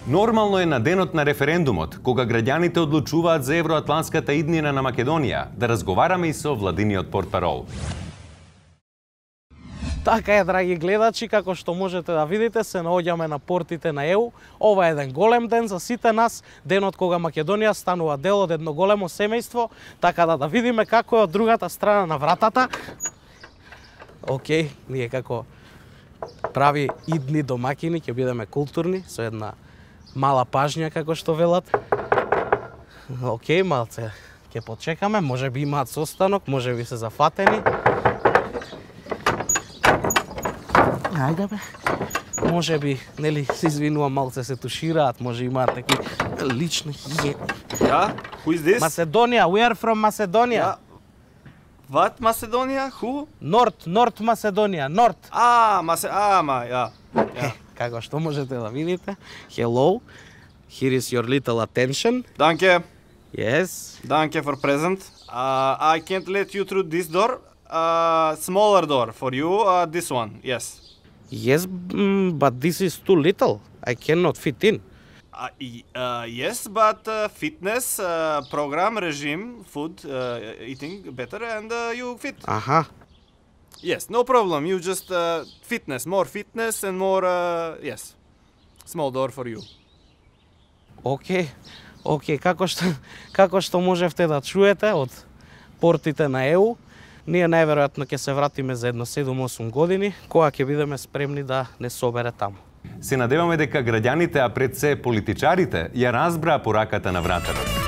Нормално е на денот на референдумот, кога граѓаните одлучуваат за евроатлантската иднина на Македонија, да разговараме и со владиниот портпарол. Така е, драги гледачи, како што можете да видите, се наоѓаме на портите на ЕУ. Ова е еден голем ден за сите нас, денот кога Македонија станува дел од едно големо семејство, така да видиме како е од другата страна на вратата. Океј, ние како прави идни домакини ќе бидеме културни, со една мала пажња, како што велат. Океј, малце ќе почекаме, може би имаат состанок, може би се зафатени. Ајде бе. Може би, нели, се извинувам, малце се тушираат, може имаат таки лични хигиени. Yeah, who is this? Macedonia, we are from Macedonia. Yeah. What Macedonia? Who? North Macedonia, North. Yeah. Како што можете да видите. Hello, here is your little attention. Danke. Yes. Danke for present. I can't let you through this door. Smaller door for you, this one, yes. Yes, but this is too little. I cannot fit in. Yes, but fitness, program, regime, food, eating better and you fit. Aha. Yes, no problem. You just fitness and more, yes. Small door for you. Океј, како што можевте да чуете од портите на ЕУ, ние најверојатно ќе се вратиме за едно 7-8 години, кога ќе бидеме спремни да не собере таму. Се надеваме дека граѓаните, а пред се политичарите, ја разбраа пораката на вратата.